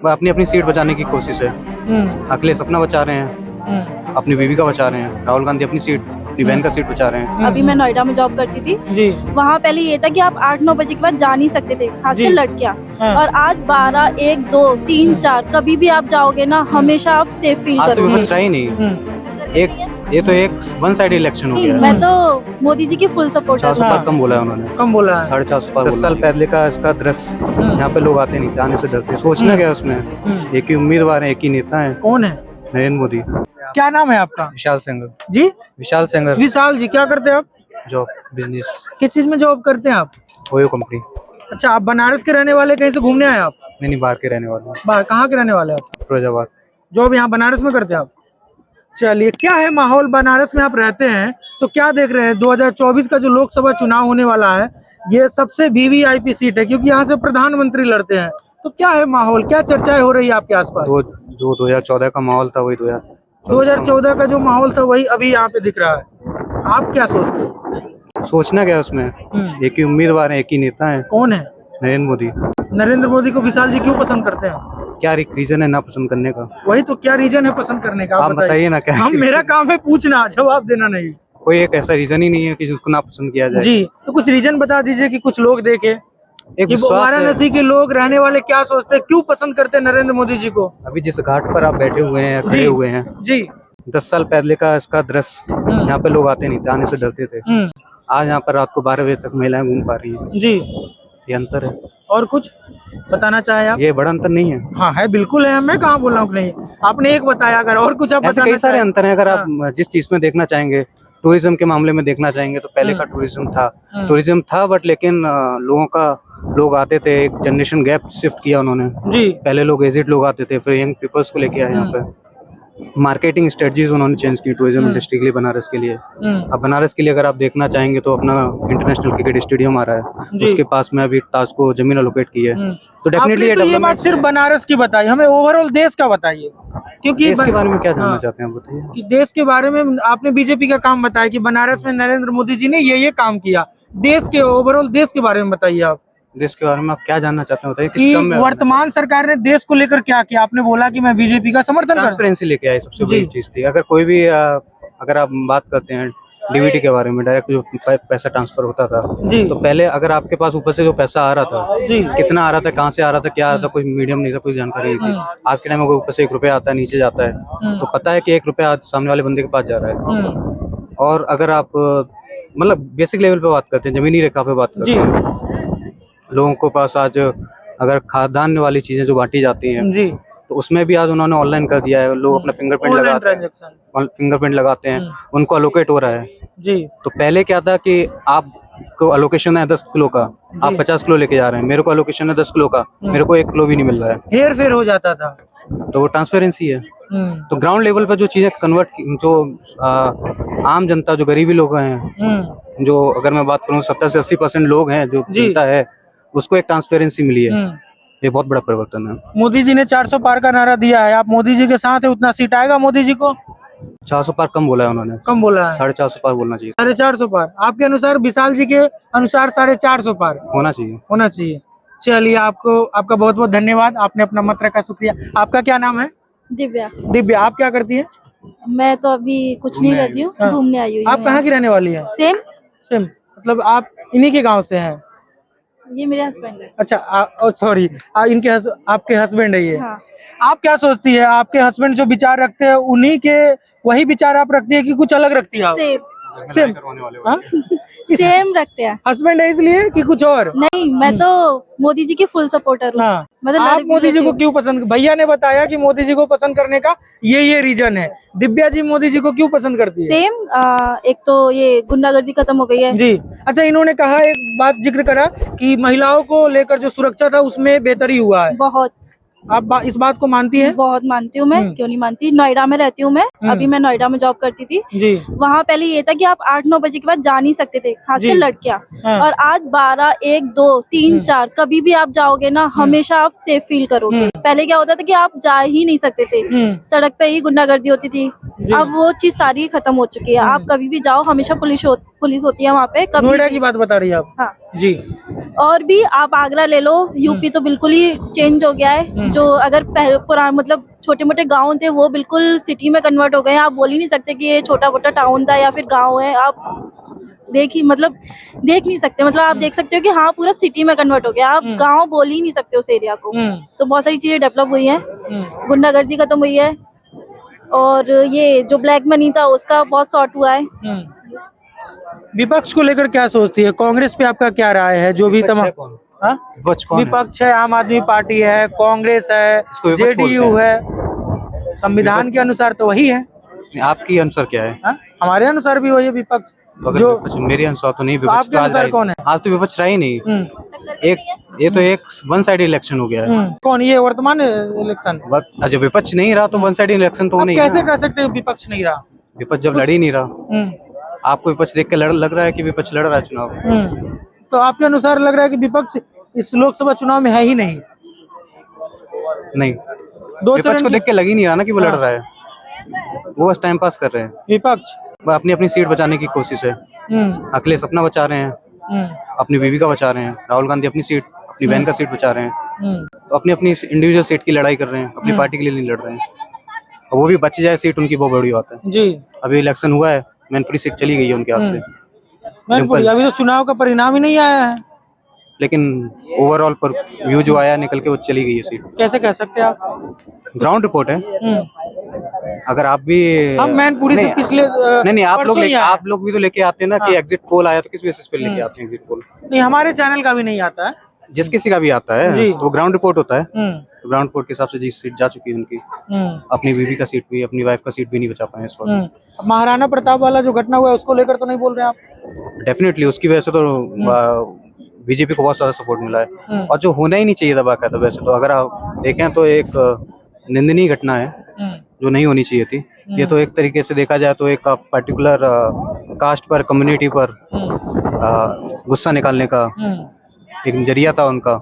अपनी अपनी सीट बचाने की कोशिश है। अखिलेश अपना बचा रहे हैं, अपनी बीवी का बचा रहे हैं। राहुल गांधी अपनी सीट, अपनी बहन का सीट बचा रहे हैं। अभी मैं नोएडा में जॉब करती थी जी। वहाँ पहले ये था कि आप 8-9 बजे के बाद जा नहीं सकते थे, खासकर जी। लड़कियाँ। हाँ। और आज 12, 1, 2, 3, 4 कभी भी आप जाओगे ना, हमेशा आप सेफ फील आज तो करोगे। विपक्ष रहा ही नहीं। ये तो एक वन साइड इलेक्शन हो नहीं, गया। मैं तो मोदी जी की फुल सपोर्टर 400 हूँ। पार कम बोला है उन्होंने, कम बोला है। 450 पार। 10 साल पहले का इसका दृश्य, यहाँ पे लोग आते नहीं थे, आने से डरते। सोचना क्या है उसमें, एक ही उम्मीदवार है, एक ही नेता है, कौन है? नरेंद्र मोदी। क्या नाम है आपका? विशाल सेंगर। जी, विशाल सेंगर। विशाल जी, क्या करते हैं आप? जॉब, बिजनेस, किस चीज में जॉब करते हैं आप? OYO company. अच्छा, आप बनारस के रहने वाले, कहीं से घूमने आए आप? नहीं, बाहर के रहने वाले हैं। बाहर कहाँ के रहने वाले आप? फिरोजाबाद। जॉब यहाँ बनारस में करते हैं आप? चलिए, क्या है माहौल बनारस में? आप रहते हैं तो क्या देख रहे हैं? 2024 का जो लोकसभा चुनाव होने वाला है, ये सबसे वीवीआईपी सीट है, क्योंकि यहाँ से प्रधानमंत्री लड़ते हैं। तो क्या है माहौल, क्या चर्चाएं हो रही है आपके आसपास? 2014 का माहौल था, वही 2014 का जो माहौल था वही अभी यहाँ पे दिख रहा है। आप क्या सोचते हैं? सोचना क्या है उसमें, एक ही उम्मीदवार है, एक ही नेता है, कौन है? नरेंद्र मोदी। नरेंद्र मोदी को विशाल जी क्यों पसंद करते हैं? क्या रीजन है ना पसंद करने का? वही तो, क्या रीजन है पसंद करने का? आप बताइए ना क्या। हम, मेरा काम है पूछना, जवाब देना नहीं। कोई एक ऐसा रीजन ही नहीं है कि जिसको ना पसंद किया जाए। जी, तो कुछ रीजन बता दीजिए कि कुछ लोग देखे एक कि विश्वास है। वाराणसी के लोग रहने वाले क्या सोचते हैं, क्यों पसंद करते हैं नरेंद्र मोदी जी को? अभी जिस घाट पर आप बैठे हुए हैं, खड़े हुए हैं, जी। 10 साल पहले का इसका दृश्य, यहाँ पे लोग आते नहीं थे, आने से डरते थे। आज यहाँ पर रात को 12 बजे तक महिलाएं घूम पा रही हैं। जी। ये अंतर है। और कुछ बताना चाहे आप? ये बड़ा अंतर नहीं है। हाँ है, बिल्कुल है। मैं कहाँ बोल रहा हूँ कि नहीं, आपने एक बताया, अगर और कुछ आप ऐसे बताना कई सारे चाहें। अंतर हैं। अगर आप जिस चीज में देखना चाहेंगे, टूरिज्म के मामले में देखना चाहेंगे, तो पहले का टूरिज्म था बट लेकिन लोग आते थे। एक जनरेशन गैप शिफ्ट किया उन्होंने। जी। पहले लोग एजिड लोग आते थे, फिर यंग पीपल्स को लेके आए यहाँ पे। मार्केटिंग स्ट्रेटजीज उन्होंने चेंज की टूरिज्म इंडस्ट्री के लिए, बनारस के लिए। अब बनारस के लिए अगर आप देखना चाहेंगे तो अपना इंटरनेशनल क्रिकेट स्टेडियम आ रहा है, उसके पास में अभी टास्क को जमीन अलोकेट की है। तो डेफिनेटली आपने तो ये बात सिर्फ बनारस की बताई, हमें ओवरऑल देश का बताइए, क्योंकि देश के बारे में क्या जानना चाहते हैं आप बताइए। कि देश के बारे में आपने बीजेपी का काम बताया कि बनारस में नरेंद्र मोदी जी ने ये काम किया। देश के ओवरऑल देश के बारे में बताइए आप। देश के बारे में आप क्या जानना चाहते हैं बताइए। किस कि टर्म में वर्तमान सरकार ने देश को लेकर क्या किया? आपने बोला कि मैं बीजेपी का समर्थन करता हूं। ट्रांसपेरेंसी लेके आए, सबसे बड़ी चीज थी। अगर कोई भी अगर आप बात करते हैं डीबीटी के बारे में, डायरेक्ट जो पैसा ट्रांसफर होता था, तो पहले अगर आपके पास ऊपर से जो पैसा आ रहा था, कितना आ रहा था, कहाँ से आ रहा था, क्या आ रहा था, कोई मीडियम नहीं था, कोई जानकारी नहीं थी। आज के टाइम में ऊपर से 1 रुपया आता है, नीचे जाता है, तो पता है कि 1 रुपया आज सामने वाले बंदे के पास जा रहा है। और अगर आप मतलब बेसिक लेवल पे बात करते हैं, जमीनी रेखा पे बात करते हैं, लोगों को पास आज अगर खाद्यान्न वाली चीजें जो बांटी जाती हैं, तो उसमें भी आज उन्होंने ऑनलाइन कर दिया है। लोग अपना फिंगरप्रिंट लगाते हैं, उनको अलोकेट हो रहा है। जी। तो पहले क्या था कि आपको अलोकेशन है 10 किलो का, आप 50 किलो लेके जा रहे हैं। मेरे को अलोकेशन है 10 किलो का, मेरे को 1 किलो भी नहीं मिल रहा है। हेर फेर हो जाता था। तो वो ट्रांसपेरेंसी है। तो ग्राउंड लेवल पर जो चीजें जो आम जनता, जो गरीबी लोग हैं, जो अगर मैं बात करूँ 70 से 80% लोग हैं, जो जनता है, उसको एक ट्रांसपेरेंसी मिली है। ये बहुत बड़ा परिवर्तन है। मोदी जी ने 400 पार का नारा दिया है, आप मोदी जी के साथ है? उतना सीट आएगा मोदी जी को? 400 पार कम बोला है उन्होंने। कम बोला है? 450 पार बोलना चाहिए। 450 पार आपके अनुसार? विशाल जी के अनुसार 450 पार होना चाहिए। चलिए, आपका बहुत बहुत धन्यवाद, आपने अपना मत रखा, शुक्रिया। आपका क्या नाम है? दिव्या। दिव्या, आप क्या करती है? मैं तो अभी कुछ नहीं कर रही हूँ, घूमने आई हूँ। आप कहाँ की रहने वाली है? सेम, मतलब आप इन्हीं के गाँव से हैं? ये मेरे हस्बैंड है। अच्छा, सॉरी, आपके हस्बैंड है ये? हाँ। आप क्या सोचती है, आपके हस्बैंड जो विचार रखते हैं उन्हीं के वही विचार आप रखती है कि कुछ अलग रखती है आप? सेम सेम रखते हैं। हस्बैंड है इसलिए कि कुछ और? नहीं, मैं तो मोदी जी की फुल सपोर्टर हूँ। हाँ। मतलब आप मोदी जी को क्यों पसंद? भैया ने बताया कि मोदी जी को पसंद करने का ये रीजन है। दिव्या जी मोदी जी को क्यों पसंद करती है? सेम, एक तो ये गुंडागर्दी खत्म हो गई है। जी। अच्छा, इन्होंने कहा, एक बात जिक्र करा कि महिलाओं को लेकर जो सुरक्षा था उसमें बेहतरी हुआ है। बहुत। आप इस बात को मानती हैं? बहुत मानती हूँ मैं, क्यों नहीं मानती। नोएडा में रहती हूँ मैं, अभी मैं नोएडा में जॉब करती थी। जी। वहाँ पहले ये था कि आप 8-9 बजे के बाद जा नहीं सकते थे, खासकर लड़कियाँ। और आज 12, 1, 2, 3, 4 कभी भी आप जाओगे ना, हमेशा आप सेफ फील करोगे। पहले क्या होता था कि आप जा ही नहीं सकते थे, सड़क पे ही गुंडागर्दी होती थी। अब वो चीज सारी खत्म हो चुकी है। आप कभी भी जाओ, हमेशा पुलिस होती है वहाँ पे। नोएडा की बात बता रही है आप? हाँ। जी। और भी आप आगरा ले लो, यूपी तो बिल्कुल ही चेंज हो गया है। जो अगर पुराना मतलब छोटे मोटे गांव थे वो बिल्कुल सिटी में कन्वर्ट हो गए हैं। आप बोल ही नहीं सकते कि ये छोटा मोटा टाउन था या फिर गांव है। आप देख नहीं सकते, मतलब आप देख सकते हो कि हाँ पूरा सिटी में कन्वर्ट हो गया। आप गांव बोल ही नहीं सकते उस एरिया को। तो बहुत सारी चीजें डेवलप हुई हैं, गुंडागर्दी खत्म हुई है, और ये जो ब्लैक मनी था उसका बहुत शॉर्ट हुआ है। विपक्ष को लेकर क्या सोचती है? कांग्रेस पे आपका क्या राय है? जो भी तमाम विपक्ष है, आम आदमी पार्टी है, कांग्रेस है, जेडीयू है, संविधान के अनुसार तो वही है। आपके अनुसार क्या है? हमारे अनुसार भी वही है विपक्ष। जो मेरे अनुसार तो नहीं, विपक्ष आपके अनुसार कौन है? आज तो विपक्ष रहा ही नहीं। ये तो एक वन साइड इलेक्शन हो गया है। कौन ये वर्तमान इलेक्शन? अच्छा, विपक्ष नहीं रहा तो वन साइड इलेक्शन तो नहीं। कैसे कह सकते हो विपक्ष नहीं रहा? विपक्ष जब लड़ ही नहीं रहा। आपको विपक्ष देख के लग रहा है कि विपक्ष लड़ रहा है चुनाव? तो आपके अनुसार लग रहा है कि विपक्ष इस लोकसभा चुनाव में है ही नहीं? नहीं, विपक्ष को देख के लग ही नहीं रहा ना कि वो लड़ रहा है। वो बस टाइम पास कर रहे हैं। विपक्ष अपनी अपनी सीट बचाने की कोशिश है। अखिलेश अपना बचा रहे हैं, अपनी बीवी का बचा रहे हैं। राहुल गांधी अपनी सीट, अपनी बहन का सीट बचा रहे हैं। तो अपनी अपनी इंडिविजुअल सीट की लड़ाई कर रहे हैं, अपनी पार्टी के लिए नहीं लड़ रहे हैं। और वो भी बच जाए सीट उनकी, बहुत बड़ी बात है जी। अभी इलेक्शन हुआ है, मैनपुरी सीट चली गई है उनके हाथ से। अभी तो चुनाव का परिणाम ही नहीं आया है, लेकिन ओवरऑल पर व्यू जो आया निकल के वो चली गई है सीट। कैसे कह सकते हैं आप? ग्राउंड रिपोर्ट है। अगर आप भी हम मैनपुरी से पिछले नहीं आप लोग भी तो लेके आते हैं ना कि एग्जिट पोल आया तो किस बेसिस पे लेके आते हैं एग्जिट पोल? नहीं, हमारे चैनल का भी नहीं आता है। जिस किसी का भी आता है तो वो ग्राउंड रिपोर्ट होता है। तो ग्राउंड रिपोर्ट के हिसाब से जिस सीट जा चुकी है उनकी, अपनी बीवी का सीट भी, अपनी वाइफ का सीट भी नहीं बचा पाए इस वक्त। महाराणा प्रताप वाला जो घटना हुआ है उसको लेकर तो नहीं बोल रहे आप? डेफिनेटली उसकी वजह से तो बीजेपी को बहुत सारा सपोर्ट मिला है, और जो होना ही नहीं चाहिए था बाकायदा। वैसे तो अगर आप देखें तो एक निंदनीय घटना है जो नहीं होनी चाहिए थी। ये तो एक तरीके से देखा जाए तो एक पर्टिकुलर कास्ट पर, कम्युनिटी पर गुस्सा निकालने का एक जरिया था उनका।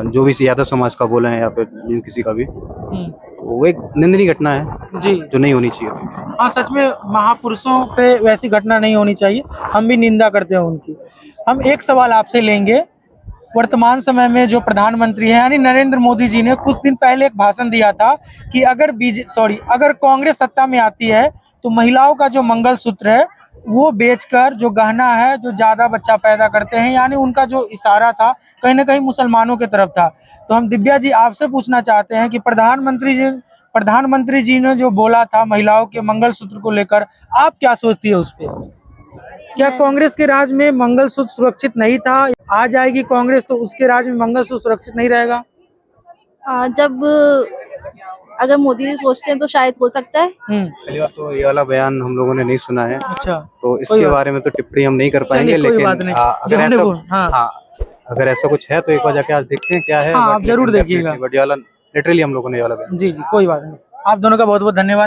जो भी यादव समाज का बोले हैं या फिर किसी का भी, वो एक निंदनीय घटना है जी, जो नहीं होनी चाहिए। हाँ, सच में महापुरुषों पे वैसी घटना नहीं होनी चाहिए। हम भी निंदा करते हैं उनकी। हम एक सवाल आपसे लेंगे। वर्तमान समय में जो प्रधानमंत्री हैं यानी नरेंद्र मोदी जी ने कुछ दिन पहले एक भाषण दिया था कि अगर कांग्रेस सत्ता में आती है तो महिलाओं का जो मंगलसूत्र है वो बेचकर जो गहना है, जो ज्यादा बच्चा पैदा करते हैं, यानी उनका जो इशारा था कहीं ना कहीं मुसलमानों की तरफ था। तो हम दिव्या जी आपसे पूछना चाहते हैं कि प्रधानमंत्री जी ने जो बोला था महिलाओं के मंगलसूत्र को लेकर, आप क्या सोचती है उस पर? क्या कांग्रेस के राज में मंगलसूत्र सुरक्षित नहीं था? आ जाएगी कांग्रेस तो उसके राज में मंगलसूत्र सुरक्षित नहीं रहेगा? जब अगर मोदी जी सोचते हैं तो शायद हो सकता है। पहली बात तो ये वाला बयान हम लोगों ने नहीं सुना है। अच्छा, तो इसके बारे में तो टिप्पणी हम नहीं कर पाएंगे, लेकिन अगर ऐसा कुछ है तो एक बार जाके आज देखते हैं क्या है। आप जरूर देखिएगा। बट ये वाला लिटरली हम लोगों ने ये वाला बयान। जी, कोई बात नहीं। आप दोनों का बहुत बहुत धन्यवाद।